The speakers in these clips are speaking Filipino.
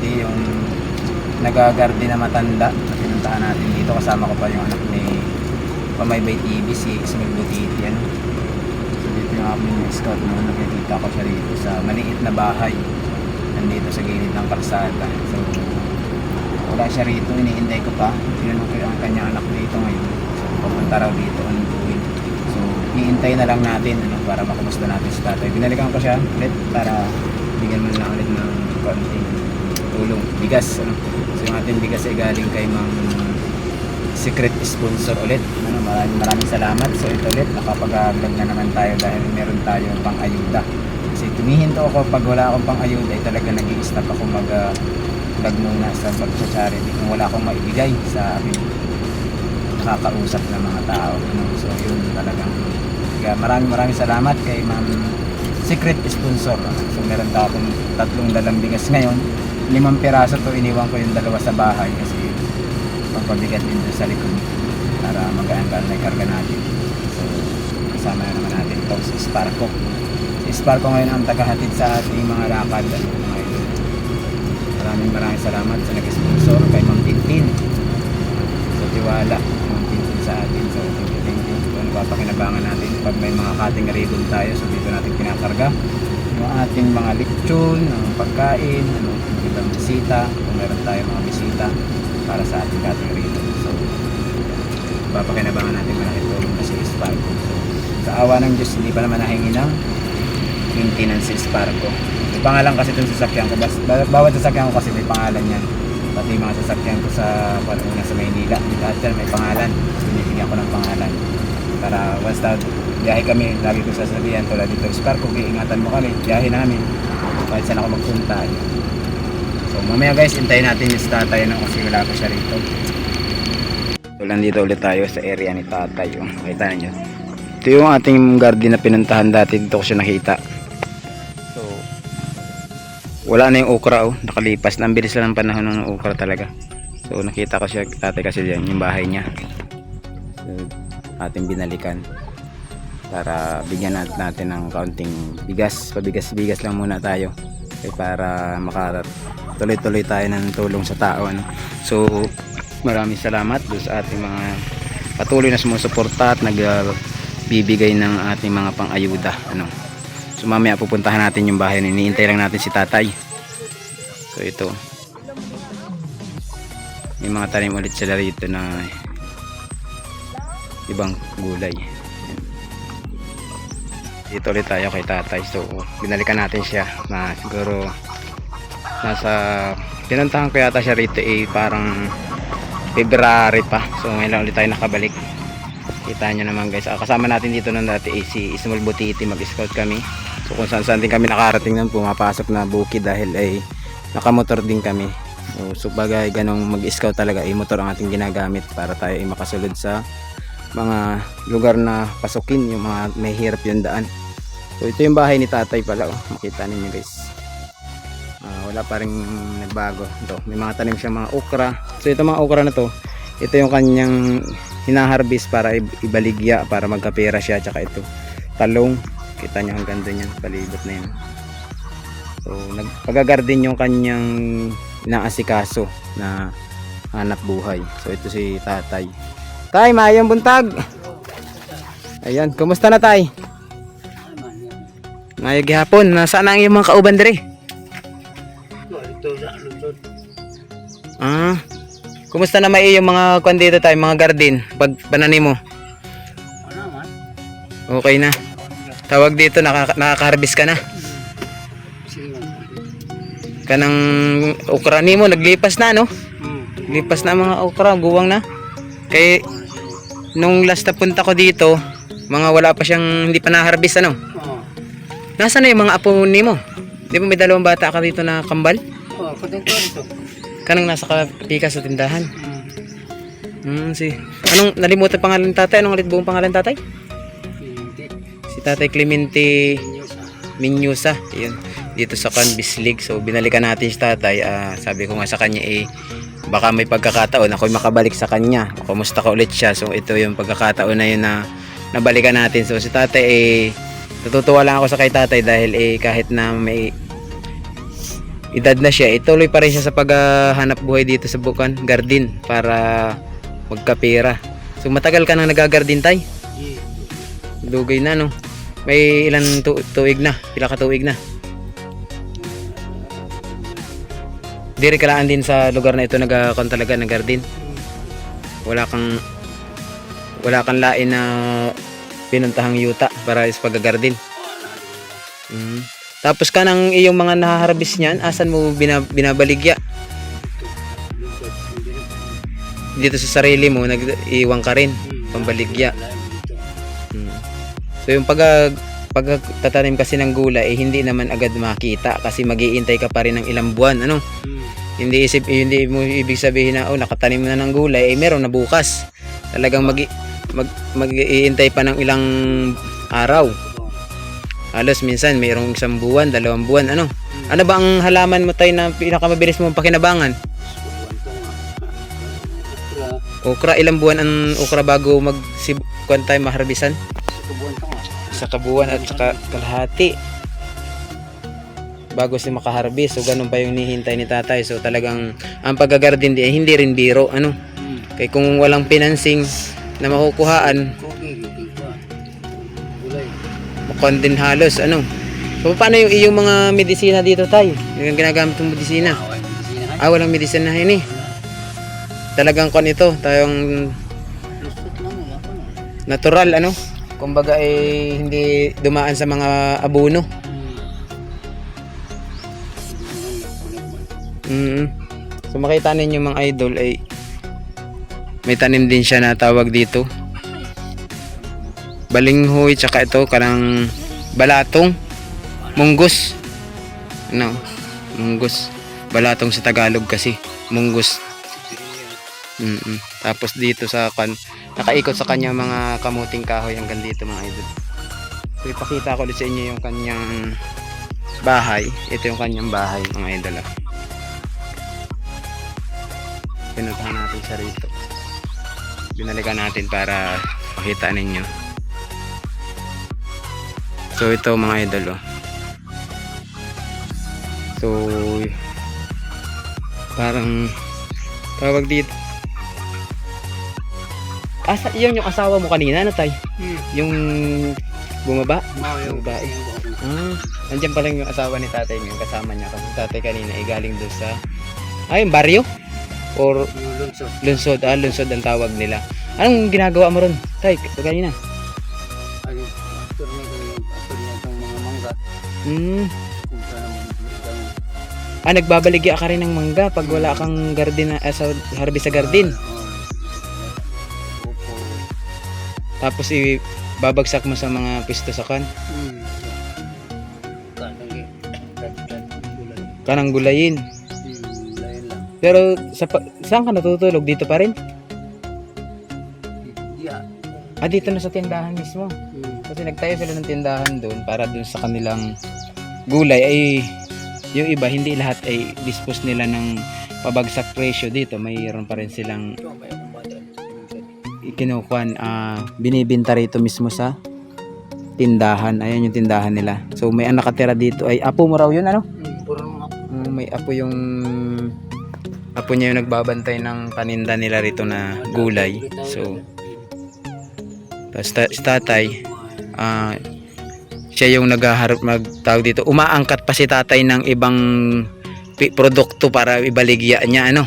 Buddy, yung nagagardi na matanda na pinuntahan natin dito. Kasama ko pa yung anak ni Pamaybay TV, si Ismael Butiti. Ano? So dito yung aming scout mo, nakikita ko siya rito sa maliit na bahay nandito sa gilid ng kalsada. So wala siya rito, iniintay ko pa. Tinanong ko yung kanyang anak dito ngayon. So pupunta raw dito on going. So iintay na lang natin ano, para makumusta natin si tatay. Binalikan ko siya ulit para bigyan mo lang ulit ng konting tulong, bigas ano. So yung ating bigas ay galing kay Ma'am Secret sponsor ulit ano, maraming salamat. So ito ulit, nakapag-vlog na naman tayo dahil meron tayong pang ayuda. Kasi tumihinto ako pag wala akong pang ayuda ay talaga nag-i-stop ako mag-vlog muna sa pag-charity kung wala akong maibigay sa aking nakakausap ng mga tao ano. So yun talagang maraming salamat kay Ma'am Secret sponsor ano. So meron akong 3 dalang bigas ngayon, 5 piraso to, iniwan ko yung 2 sa bahay kasi pagpabigat din doon sa likod para magaan-gaan na ikarga natin. So kasama na naman natin ito si Sparko. Si Sparko ngayon ang tagahatid sa ating mga lakad ano, mga idol. Maraming salamat sa nag-sponsor kay Ma'am Tintin sa tiwala Ma'am Tintin sa atin. So thank you. So napapakinabangan natin pag may mga cutting ribbon tayo, so dito natin pinakarga yung ating mga lechon, pagkain ano, ibang bisita kung meron tayo mga bisita para sa ating cutting ribbon. So papakinabangan natin malaki tulong na si Sparko. So sa awa ng Diyos hindi pa naman nahingi ng maintenance si Sparko. May pangalan kasi itong sasakyan ko, bawat sasakyan ko kasi may pangalan yan, pati yung mga sasakyan ko sa una sa Maynila lahat yan may pangalan. So binibigyan ko ng pangalan para once na biyahe kami, lagi ko sasabihan tulad dito, Sparko, iingatan mo kami biyahe namin kahit saan ako magpunta. So mamaya guys, hintayin natin yung tatay na kasi wala pa siya rito. So nandito ulit tayo sa area ni tatay. Makita niyo, ito yung ating garden na pinuntahan dati, dito ko siya nakita. So wala na yung okra nakalipas na, ang bilis lang ng panahon ng okra talaga. So nakita ko siya tatay kasi diyan yung bahay niya. So ating binalikan para bigyan natin ng kaunting bigas, pabigas-bigas lang muna tayo para makatuloy-tuloy tayo ng tulong sa tao ano. So maraming salamat doon sa ating mga patuloy na sumusuporta at nagbibigay ng ating mga pang-ayuda ano. So mamaya pupuntahan natin yung bahay, iniintay lang natin si tatay. So ito, may mga tanim ulit sila rito na ibang gulay. Dito ulit tayo kay tatay. So binalikan natin siya na siguro nasa pinuntahan ko yata siya rito parang February pa. So ngayon lang ulit tayo nakabalik. Kita nyo naman guys, kasama natin dito nung dati si Ismael Butiti, mag-scout kami. So kung saan din kami nakarating nun, pumapasok na bukid dahil ay nakamotor din kami. So bagay ganong mag-scout talaga, motor ang ating ginagamit para tayo ay makasulod sa mga lugar na pasukin, yung mga may hirap yung daan. So ito yung bahay ni tatay pala makita ninyo guys. Wala pa rin nagbago. Ito, may mga tanim siyang mga okra. So ito mga okra na to, ito yung kanyang hinaharbis para ibaligya para magkapera siya. Tsaka ito talong, kita nyo ang ganda niyan, palibot na yun. So nagpagagarden yung kanyang inaasikaso na hanap buhay. So ito si tatay. Tay, maayong buntag. Ayan, kumusta na tay? Ngayong gihapon, nasaan ang iyong mga kauban diri? Kumusta na may yung mga kwan dito tayo, mga garden, pag pananim mo? Okay na. Tawag dito, nakaka-harvest ka na. Kanang okra ni mo, naglipas na no? Lipas na mga okra, guwang na. Kaya nung last na punta ko dito, mga wala pa siyang, hindi pa na-harvest ano? Nasaan na yung mga apo ni mo? Di ba may 2 bata ka dito na kambal? Kanang nasa kapika sa tindahan. Anong nalimutan pangalan tatay? Anong ulit buong pangalan tatay? Si Tatay Clemente Minyusa. Ayun, dito sa Bislig. So binalikan natin si tatay. Sabi ko nga sa kanya baka may pagkakataon ako'y makabalik sa kanya. Kumusta ka ulit siya. So ito yung pagkakataon na yun na nabalikan natin. So si tatay natutuwa lang ako sa kay tatay dahil kahit na may edad na siya, ituloy pa rin siya sa paghahanap buhay dito sa Bukan Garden para magkapera. So matagal ka nang nagagardin tay? Dugay na no. May ilan tuig na? Pila ka tuig na? Diri ka laan din sa lugar na ito nagakon talaga ng garden. Wala kang lain na pinuntahang yuta para is pagagardin. Tapos kanang iyong mga nahaharbis niyan, asan mo binabaligya? Dito sa sarili mo, nag-iwang ka rin, pambaligya. So yung pagtatanim kasi ng gulay, hindi naman agad makita kasi mag-iintay ka pa rin ng ilang buwan, ano? Hindi mo ibig sabihin na nakatanim na ng gulay, meron na bukas. Talagang mag-iintay pa ng ilang araw. Halos minsan mayroong 1 buwan, 2 buwan, ano? Ano ba ang halaman mo tayo na pinakamabilis mong pakinabangan? Okra, ilang buwan ang okra bago mag-kuan tayo maharbisan? 1 buwan at saka kalahati bago si makaharbis. So ganun pa yung nihintay ni tatay. So talagang ang pagagardin di hindi rin biro, ano? Kaya kung walang financing na makukuhaan, mukhang din halos, ano? So paano yung iyong mga medisina dito tay? Yung ginagamit mong medisina? Walang medisina na yun eh. Talagang kon ito, tayong natural, ano? Kumbaga hindi dumaan sa mga abono. So makita ninyo mga idol ay may tanim din siya na tawag dito balinghoy, tsaka ito kanang balatong, munggos, ano, munggos, balatong sa Tagalog kasi munggos. Tapos dito sa nakaikot sa kanya mga kamuting kahoy hanggang dito mga idol. So ipakita ko ulit sa inyo yung kanyang bahay. Ito yung kanyang bahay mga idol. Pinuntahan natin siya rito. Binalikan natin para makita ninyo. So ito mga idol. So parang tawag dito. Yun yung asawa mo kanina, ano tay? Yung bumaba? Yung babae. Nandiyan pa lang yung asawa ni tatay, yung kasama niya. Kasi tatay kanina ay galing doon sa yung baryo? Or lunsod? Lunsod, lunsod ang tawag nila. Anong ginagawa mo ron, tay, kanina? Nagbabaligya ka rin ng mangga pag wala kang garden sa harvest sa garden. Tapos babagsak mo sa mga pisto sa kanang gulayin. Pero saan ka natutulog? Dito pa rin? Dito na sa tindahan mismo. Kasi nagtayo sila ng tindahan doon para doon sa kanilang gulay ay yung iba hindi lahat ay dispose nila ng pabagsak presyo. Dito mayroon pa rin silang kinukuan, binibenta rito mismo sa tindahan. Ayan yung tindahan nila. So may ang nakatira dito ay apo mo raw yun, ano? May apo yung apo niya yung nagbabantay ng paninda nila rito na gulay. So tapos tatay siya yung magtawag dito, umaangkat pa si tatay ng ibang produkto para ibaligya niya, ano?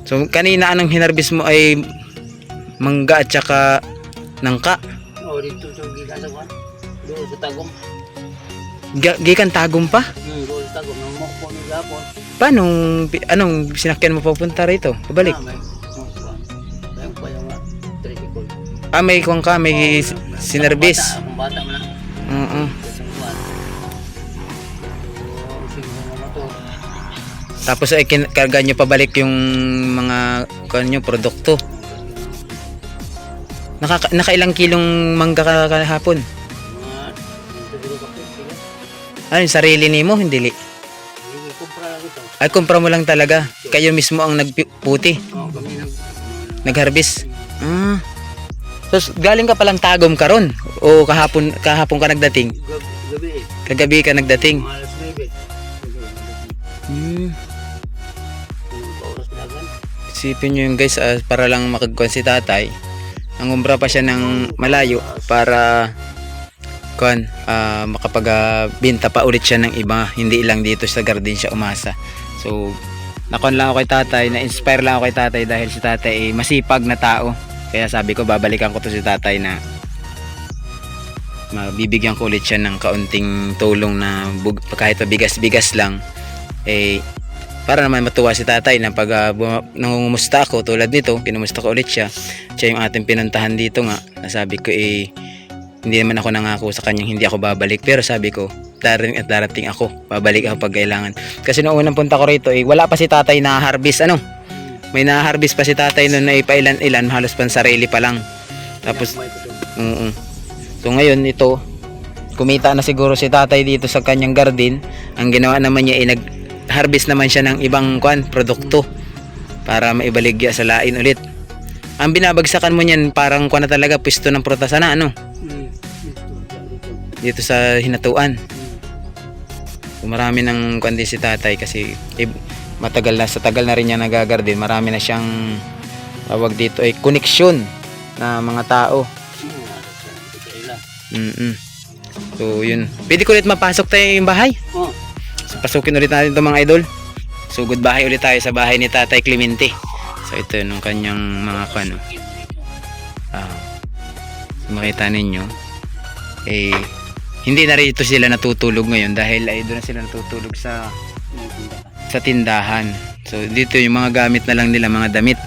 So kanina anong hinarbis mo ay mangga at saka nangka? Dito sa gikan sa kwan. Doon sa Tagum. Gikan Tagum pa? Doon sa Tagum. Nang mo ni gapon. Paano, anong sinakyan mo papunta rito? Pabalik? Yung pa yung tricycle. May kuwang ka, may sinerbis. Akong bata mo na. Tapos ay karga nyo pabalik yung mga kanyo produkto. Nakailang kilong mangga kahapon? Yung sarili nimo hindi li? Ay kumpra mo lang talaga. Kayo mismo ang nagputi. Nagharbis. So galing ka palang Tagum karon o kahapon ka nagdating? Kagabi ka nagdating. Isipin nyo yun guys, para lang makagkuhan si tatay. Nangumbra pa siya ng malayo para makapagbenta pa ulit siya ng iba. Hindi lang dito sa garden siya umasa. So nakon lang ako kay tatay, na-inspire lang ako kay tatay dahil si tatay ay masipag na tao. Kaya sabi ko babalikan ko to si tatay na mabibigyan ko ulit siya ng kaunting tulong na kahit bigas-bigas lang, para naman matuwa si tatay na pag nangungumusta ako tulad nito, kinumusta ko ulit siya yung ating pinuntahan dito nga, nasabi ko hindi naman ako nangako sa kanyang hindi ako babalik, pero sabi ko darating ako, babalik ako pag kailangan. Kasi noong unang punta ko rito wala pa si tatay na harvest, may na-harvest pa si tatay noon na pailan-ilan, halos pansarili pa lang. Tapos so ngayon ito, kumita na siguro si tatay dito sa kanyang garden. Ang ginawa naman niya nag-harvest naman siya ng ibang produkto para maibaligya sa lain ulit. Ang binabagsakan mo niyan parang na talaga pwesto ng prutas na dito sa hinatuan. So, marami ng din si tatay kasi sa tagal na rin niya nagagarden, marami na siyang tawag dito koneksyon na mga tao. So yun, pwede ko ulit mapasok tayo yung bahay. So, pasukin ulit natin itong mga idol. So good bahay ulit tayo sa bahay ni Tatay Clemente. So ito nung kanyang mga makita ninyo hindi na rito sila natutulog ngayon dahil doon na sila natutulog sa tindahan. So dito yung mga gamit na lang nila, mga damit,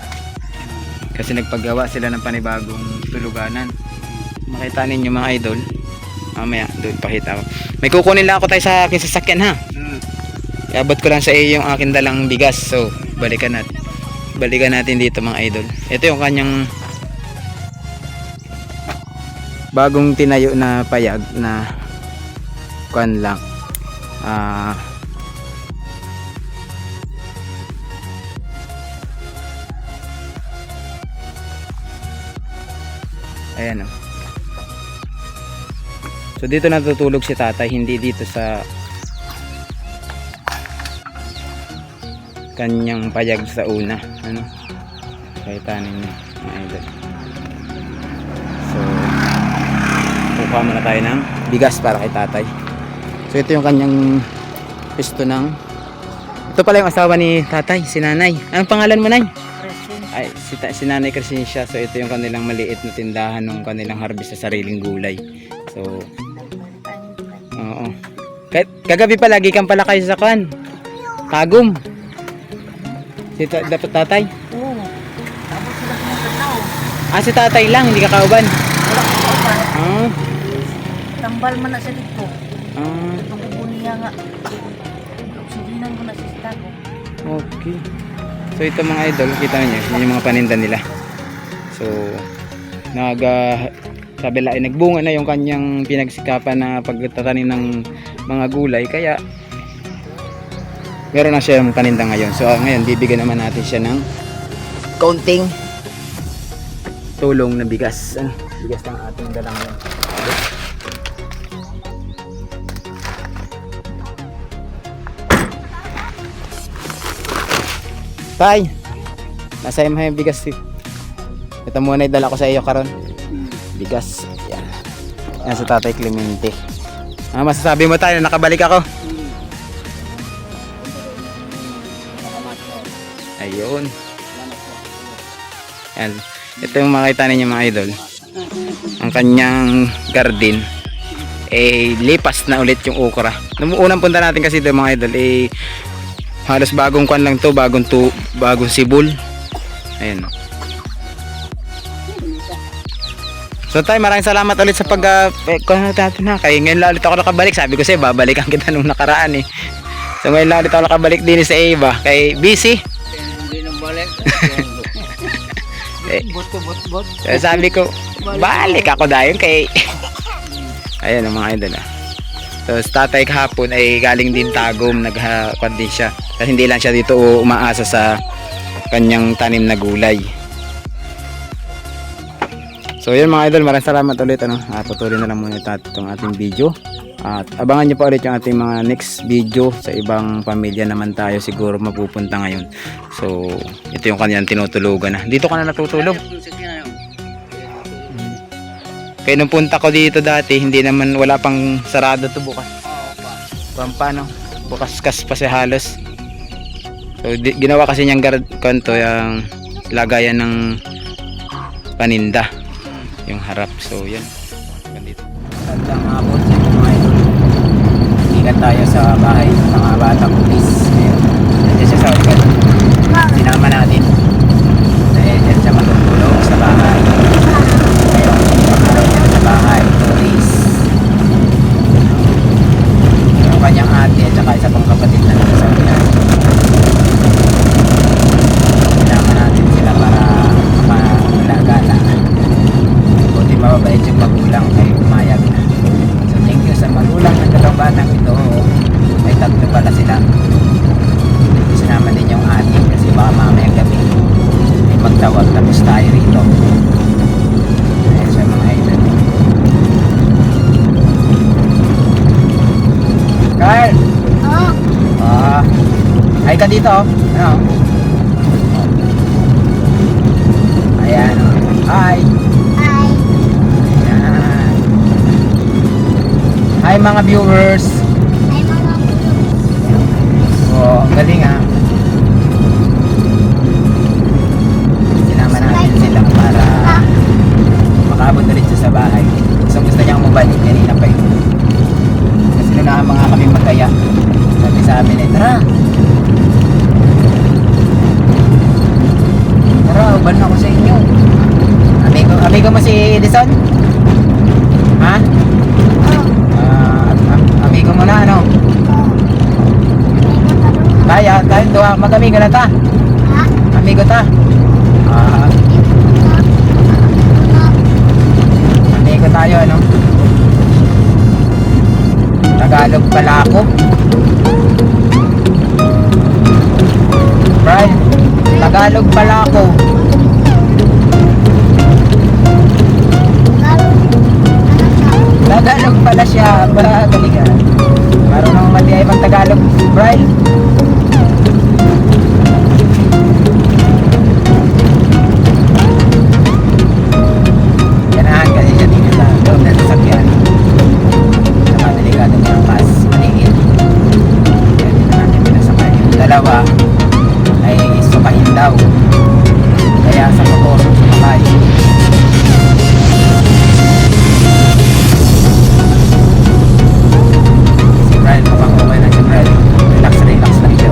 kasi nagpagawa sila ng panibagong tuluganan. Makita ninyo mga idol, mamaya doon pakita ko. May kukunin lang ako tayo sa akin sasakyan iabot ko lang sa iyo yung akin dalang bigas. So balikan natin dito mga idol. Ito yung kanyang bagong tinayo na payag na lang ayan so dito natutulog si tatay, hindi dito sa kanyang payag sa una. Kahit ninyo mga idol. So kukuha muna tayo ng bigas para kay tatay. So ito yung kanyang pisto ito pala yung asawa ni tatay, si nanay. Anong pangalan mo, nay? Ay, si nanay Crescencia. So ito yung kanilang maliit na tindahan ng kanilang harvest sa sariling gulay. So oo. Kagabi pa lagi kang pala kayo sa Tagum. Dapat tatay? Oo. Tapos sila pinagkatao. Si tatay lang, hindi ka kauban. Wala ko kauban. Tambal man na sa dito. Itong ubuniya nga. Oksidinan ko na sa stago. Okay. So ito mga idol, kita niyo, yun yung mga paninda nila. So sabi lang nagbunga na yung kanyang pinagsikapan na pagtatanim ng mga gulay, kaya meron na siya yung paninda ngayon. So ngayon bibigyan naman natin siya ng kaunting tulong na bigas. Bigas ng ating dalang yun. Tay, nasa iyo yung bigas. Ito muna idala ko sa iyo karon. Bigas. Yan. Yan sa Tatay Clemente. Masasabi mo tayo, nakabalik ako. Ayun. Yan. Ito yung makita ninyo mga idol. Ang kanyang garden lipas na ulit yung okra. Nung unang punta natin kasi ito mga idol halos bagong kwan lang to, bagong sibol. Ayun. So tay, maraming salamat ulit sa kaya ngayon lang ulit ako nakabalik. Sabi ko sa'yo, babalikan kita nung nakaraan So ngayon lang ulit ako nakabalik din sa Eva. Kay busy. Hindi nang balik. Bot. Sabi ko, balik ako dahil kay ayan ang mga idol So tatay kahapon ay galing din Tagum, nagkwan din siya. Kasi hindi lang siya dito umaasa sa kanyang tanim na gulay. So yun mga idol, maraming salamat ulit. Tutuloy na lang muna itong ating video. At abangan nyo pa ulit yung ating mga next video. Sa ibang pamilya naman tayo siguro mapupunta ngayon. So ito yung kanyang tinutulugan na. Dito ka na natutulog? Kaya nung punta ko dito dati, hindi naman, wala pang sarado to bukas. Pampano? Bukas kas pa si halos. So ginawa kasi niyang kanto yung lagayan ng paninda. Yung harap. So yan. Ganito. Magandang hapon sa inyo mga idol. Ingat tayo sa bahay ng mga batang pulis. Nandiyan siya sa hotel. Sinama natin. Dahil dyan siya matutulog sa bahay. Ngayon, pagkaraw niya sa bahay. Pulis. Yung kanyang ate at saka isa pang kapatid na nasa sa hotel. Sinama natin sila para mapagala-gala. Buti mababait yung magulang ay pumayag na. So thank you sa magulang ng dalawang batang ito. May tatlo pala sila. Sinama din yung ate kasi baka mamayang gabi may magtawag tapos tayo rito. Ayan siya mga idol. Carl! Ay ka dito oh. Ano? Ayan oh. Hi! Ayan. Hi mga viewers! Oh, galing ah. Sinama natin sila para makaabot na rin siya sa bahay. So gusto niyang mabalik kanina pa yun. Kasi nung mga kami magkaya, sabi sa amin eh, tara! Tara, uban ako sa inyo. Amigo mo si Edison? Ha? Amigo mo na ano? Tayo tuwa, mag-amigo na ta? Amigo ta? Amigo tayo ano? Tagalog pala ako. Brian, Tagalog pala ako. Tagalog pala siya. Galing ah. Marunong mali ay mag-Tagalog. Brian. Ganahan kasi siya dito sa loob ng sasakyan. Sa mga delikado niya ang pas. Maningin. Kaya dito natin pinasakay. Yung dalawa ay sukahin daw. Kaya sa motor sumakay. Si Brian mukhang okay na si Brian. Relax lang.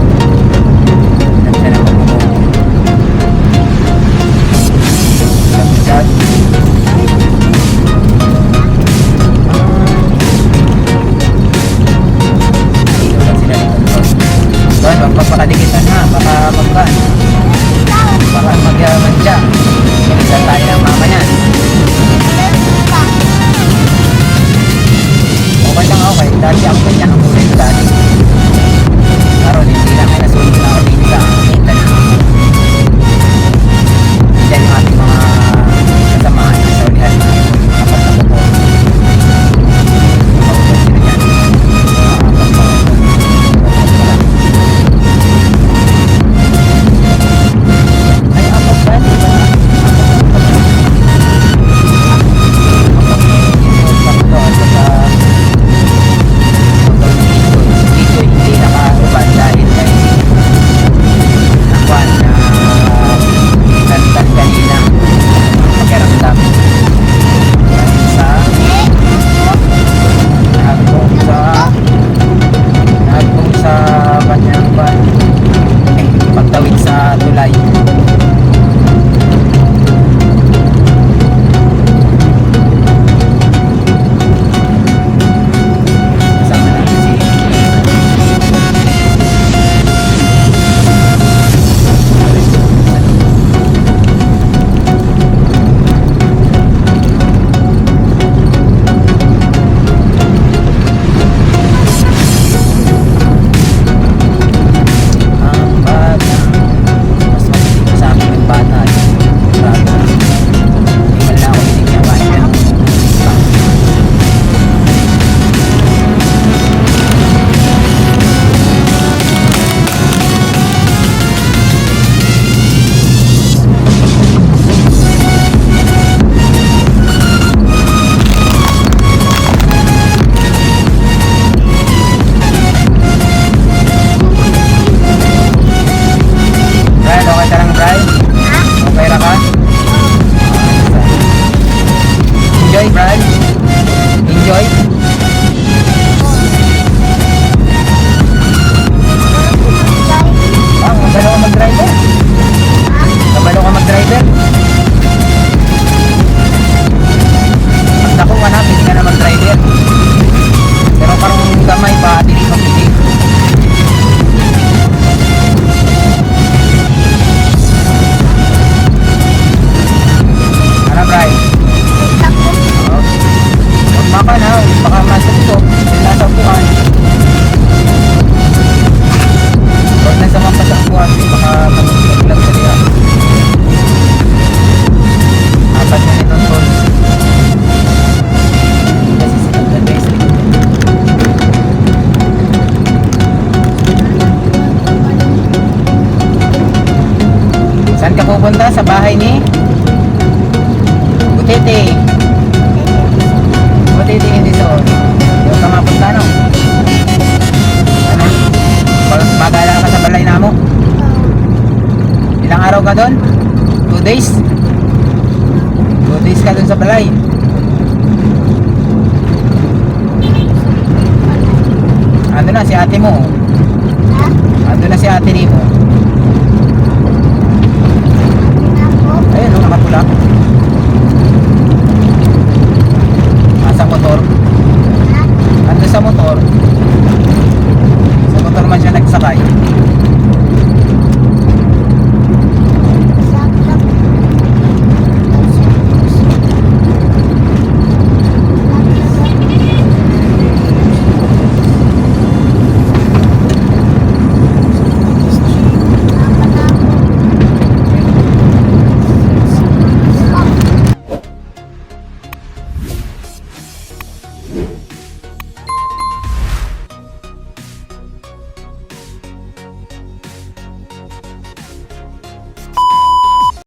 Butiti. Butiti hindi so. Yung ka mapunta no? Ano? Magala ka sa balay na mo? Ilang araw ka doon? 2 days? 2 days ka doon sa balay. Ando na si ate mo. Ando na si ate ni mo.